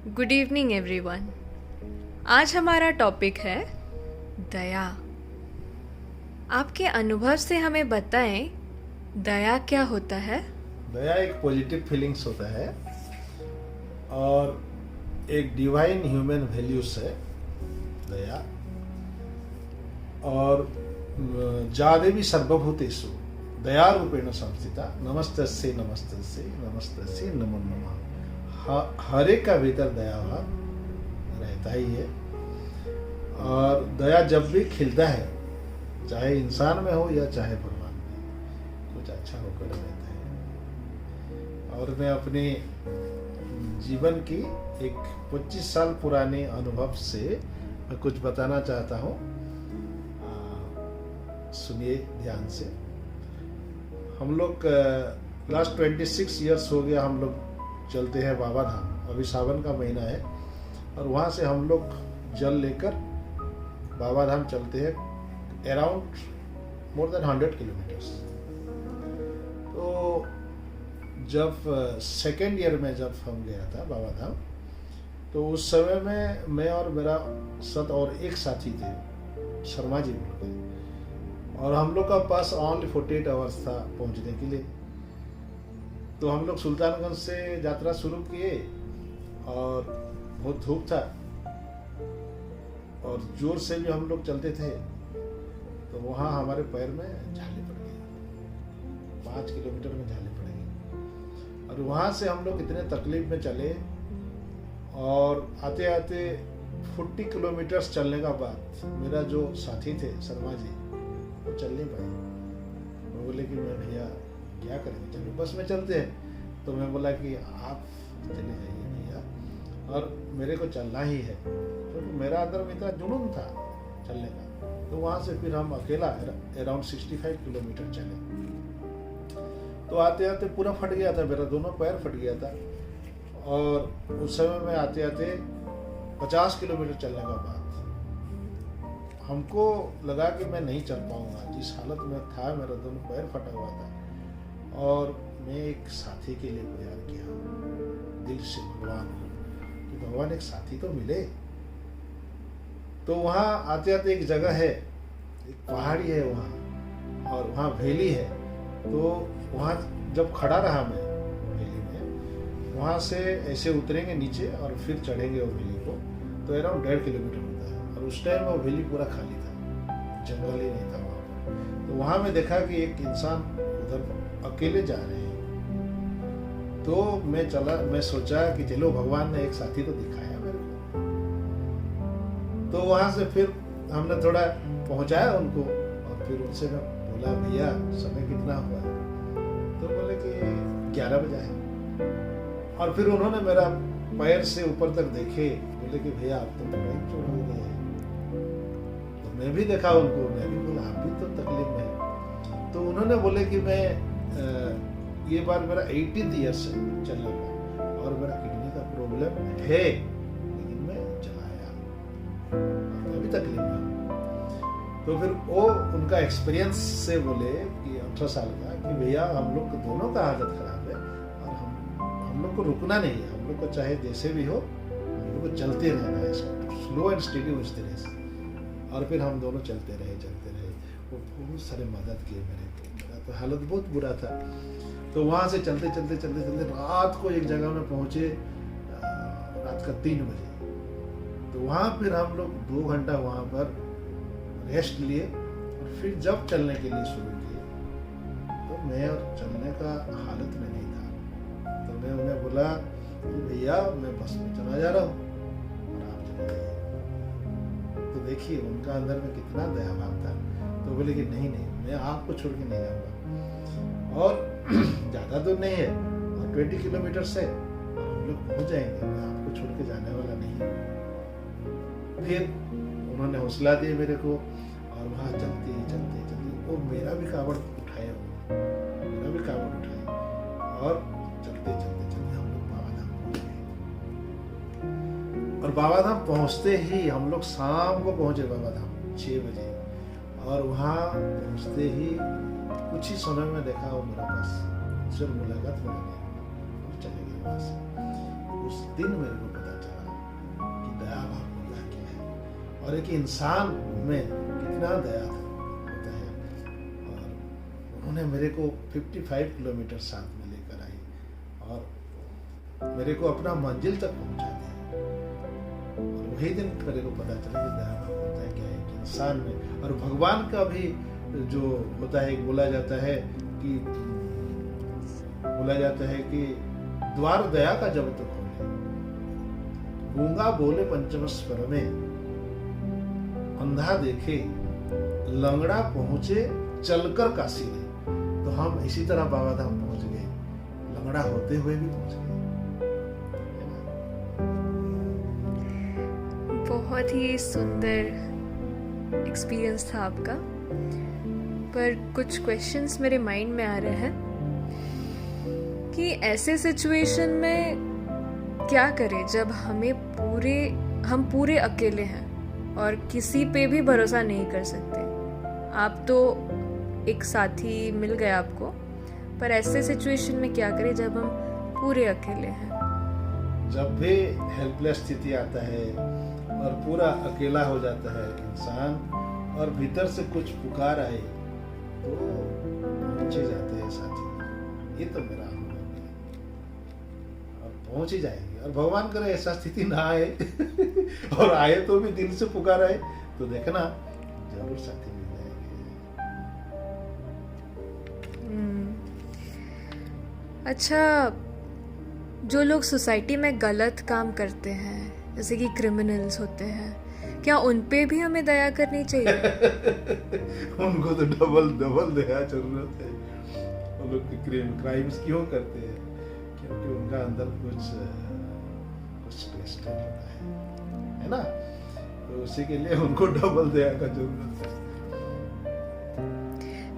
Good evening everyone. आज हमारा topic है दया। आपके अनुभव से हमें बताएं, दया क्या होता है। दया एक पॉजिटिव फीलिंग्स होता है और एक डिवाइन ह्यूमन वैल्यूज है दया। और जादेवी सर्वभूतेषु दया रूपेण संस्थिता नमस्तस्यै नमस्तस्यै नमस्तस्यै नमो नमः। हर एक का भीतर दया भाव रहता ही है और दया जब भी खिलता है, चाहे इंसान में हो या चाहे भगवान में, कुछ अच्छा होकर रहता है। और मैं अपने जीवन की एक 25 साल पुराने अनुभव से मैं कुछ बताना चाहता हूँ। सुनिए ध्यान से। हम लोग लास्ट 26 इयर्स हो गया हम लोग चलते हैं बाबा धाम। अभी सावन का महीना है और वहाँ से हम लोग जल लेकर बाबा धाम चलते हैं अराउंड मोर देन 100 किलोमीटर्स। तो जब सेकेंड ईयर में जब हम गया था बाबा धाम, तो उस समय में मैं और मेरा साथ और एक साथी थे, शर्मा जी बोल के, और हम लोग का पास ओनली 48 आवर्स था पहुंचने के लिए। तो हम लोग सुल्तानगंज से यात्रा शुरू किए और बहुत धूप था और जोर से भी हम लोग चलते थे। तो वहाँ हमारे पैर में झाले पड़ गई, 5 किलोमीटर में झाले पड़ गई। और वहाँ से हम लोग इतने तकलीफ में चले और आते आते 40 किलोमीटर चलने का बाद मेरा जो साथी थे शर्मा जी, वो चल नहीं पाए। वो बोले कि मैं भैया क्या करेंगे, चलो बस में चलते हैं। तो मैं बोला कि आप चले जाइए भैया, और मेरे को चलना ही है। तो मेरा अंदर में इतना जुनून था चलने का। तो वहाँ से फिर हम अकेला अराउंड 65 किलोमीटर चले। तो आते आते पूरा फट गया था, मेरा दोनों पैर फट गया था। और उस समय में आते आते 50 किलोमीटर चलने का बाद हमको लगा कि मैं नहीं चल पाऊंगा। जिस हालत में था, मेरा दोनों पैर फटा हुआ था। और मैं एक साथी के लिए प्यार किया दिल से भगवान को कि भगवान एक साथी तो मिले। तो वहाँ आते आते एक जगह है, एक पहाड़ी है वहाँ, और वहाँ वैली है। तो वहाँ जब खड़ा रहा मैं वैली में, वहाँ से ऐसे उतरेंगे नीचे और फिर चढ़ेंगे वो वैली को, तो अराउंड 1.5 किलोमीटर होता है। और उस टाइम वो वैली पूरा खाली था, जंगल ही नहीं था वहाँ पर। तो वहाँ मैं देखा कि एक इंसान उधर अकेले जा रहे हैं। तो मैं सोचा कि चलो भगवान ने एक साथी तो दिखाया मेरे को। तो वहां से फिर हमने थोड़ा पहुंचाया उनको, और फिर उनसे मैं बोला भैया समय कितना हुआ। तो बोले कि 11 बजे है। और फिर उन्होंने मेरा पैर से ऊपर तक देखे, बोले कि भैया आप तो बड़ा ही चोट हो गए हैं। तो मैं भी देखा उनको, मैं भी बोला आप भी तो तकलीफ में है। तो उन्होंने बोले कि मैं ये बार मेरा 80th ईयर से चल रहा है और मेरा किडनी का प्रॉब्लम है, लेकिन मैं चला आया, मैं भी तकलीफ में हूँ। तो फिर वो उनका एक्सपीरियंस से बोले कि 18 साल का, कि भैया हम लोग दोनों का हालत खराब है और हम लोग को रुकना नहीं है। हम लोग को चाहे जैसे भी हो, हम लोग को चलते रहना है, स्लो एंड स्टेडी उस तरह से। और फिर हम दोनों चलते रहे। वो बहुत सारे मदद किए मेरा तो हालत बहुत बुरा था। तो वहाँ से चलते रात को एक जगह में पहुँचे, रात का 3 बजे। तो वहाँ फिर हम लोग 2 घंटा वहाँ पर रेस्ट लिए और फिर जब चलने के लिए शुरू किए, तो मैं और चलने का हालत में नहीं था। तो मैं उन्हें बोला कि भैया मैं बस में चला जा रहा हूँ और आप चले जाइए। तो देखिए उनका अंदर में कितना दया भाव था। तो बोले कि नहीं मैं आपको छोड़ के नहीं जाऊंगा, और ज़्यादा दूर नहीं है और 20 किलोमीटर से हम लोग पहुंच जाएंगे, मैं आपको छोड़ के जाने वाला नहीं। फिर उन्होंने हौसला दिया मेरे को, और वहाँ चलते वो मेरा भी कावड़ उठाया, और चलते हम लोग बाबा धाम पहुँच गए। और बाबा धाम पहुँचते ही हम लोग शाम को पहुँचे बाबा धाम 6 बजे। और वहाँ पहुँचते ही कुछ ही समय में देखा वो मेरे पास, उससे मुलाकात हो गई और चले गए वहाँ से। उस दिन मेरे को पता चला और एक इंसान में कितना दया होता है। और उन्होंने मेरे को 55 किलोमीटर साथ में लेकर आई और मेरे को अपना मंजिल तक पहुंचा दिया। और वही दिन मेरे को पता चला कि दया भाव होता है क्या है कि इंसान में। और भगवान का भी जो होता है, बोला जाता है कि द्वार दया का जब तक खोले, गूंगा बोले पंचम स्वर में, अंधा देखे, लंगड़ा पहुंचे चलकर काशी में। तो हम इसी तरह बाबा धाम पहुंच गए, लंगड़ा होते हुए भी पहुंच गए। बहुत ही सुंदर एक्सपीरियंस था आपका। पर कुछ क्वेश्चंस मेरे माइंड में आ रहे हैं कि ऐसे सिचुएशन में क्या करें जब हम पूरे अकेले हैं और किसी पे भी भरोसा नहीं कर सकते। आप तो एक साथी मिल गए आपको, पर ऐसे सिचुएशन में क्या करें जब हम पूरे अकेले हैं? जब भी हेल्पलेस स्थिति आता है और पूरा अकेला हो जाता है इंसान और भीतर से कुछ पुकार आए तो पहुंचे जाते हैं साथी। ये तो मेरा अनुभव है और पहुंच ही जाएंगे। और भगवान करे ऐसा स्थिति ना आए और आए तो भी दिल से पुकार आए तो देखना जरूर साथी मिल जाएंगे। अच्छा, जो लोग सोसाइटी में गलत काम करते हैं, जैसे कि क्रिमिनल्स होते हैं, क्या उन पे भी हमें दया करनी चाहिए? उनको तो डबल दया जरूरत है। वो लोग क्राइम्स क्यों करते हैं? क्योंकि उनका अंदर कुछ टेस्ट है ना, तो उसी के लिए उनको डबल दया का जरूरत है।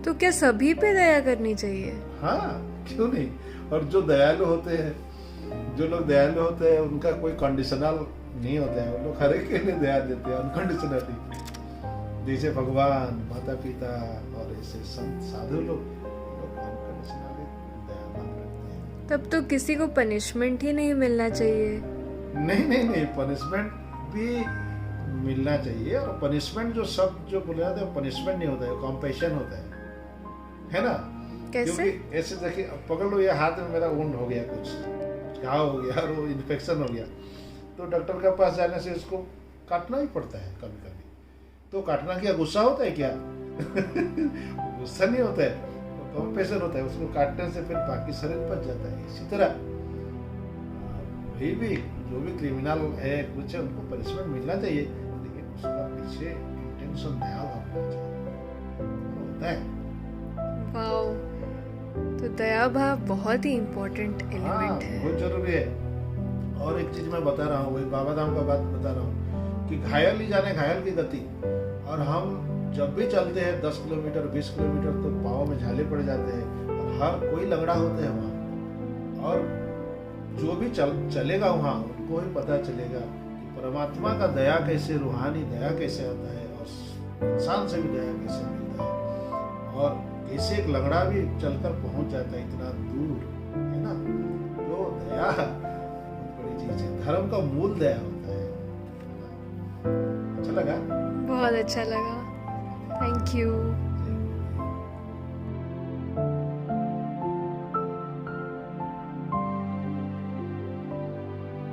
तो क्या सभी पे दया करनी चाहिए? हाँ, क्यों नहीं। और जो दयालु होते हैं, जो लोग दयालु होते हैं, उनका कोई कंडीशनल नहीं होता है। वो लोग हर एक के लिए दया देते हैं अनकंडीशनली। जैसे भगवान, माता पिता और ऐसे संत साधु लोग अनकंडीशनली दयावान रहते हैं। तब तो किसी को पनिशमेंट ही नहीं मिलना चाहिए। नहीं, पनिशमेंट भी मिलना चाहिए। और पनिशमेंट जो बोले जाते हैं, पनिशमेंट नहीं होता है, कॉम्पेशन होता है ना। कैसे? क्योंकि ऐसे देखिए, पकड़ लो, ये हाथ में मेरा वुंड हो गया, कुछ घाव हो गया और वो इन्फेक्शन हो गया, तो डॉक्टर के पास जाने से इसको काटना ही पड़ता है कभी कभी। तो काटना क्या गुस्सा होता है क्या? गुस्सा नहीं होता है, कॉम्पेशन होता है। उसको काटने से फिर बाकी शरीर बच जाता है। इसी तरह वही भी जो भी क्रिमिनल है, कुछ है, उनको पनिशमेंट मिलना चाहिए, लेकिन उसका पीछे इंटेंशन दया होना चाहिए। होता है। वाओ, तो दया भाव बहुत ही इम्पोर्टेंट एलिमेंट है। बहुत जरूरी है। और एक चीज मैं बता रहा हूँ, वही बाबा धाम का बात बता रहा हूँ कि घायल ही जाने घायल की गति। और हम जब भी चलते हैं 10 किलोमीटर 20 किलोमीटर तो पाँव में झाले पड़ जाते हैं और हर कोई लंगड़ा होता है वहाँ। और जो भी चलेगा वहाँ, उनको ही पता चलेगा कि परमात्मा का दया कैसे, रूहानी दया कैसे आता है और इंसान से भी दया कैसे मिलता है। और कैसे एक लंगड़ा भी चलकर पहुंच जाता है इतना दूर, है ना। तो दया बड़ी चीज है, धर्म का मूल दया होता है। अच्छा लगा? बहुत अच्छा लगा। Thank you.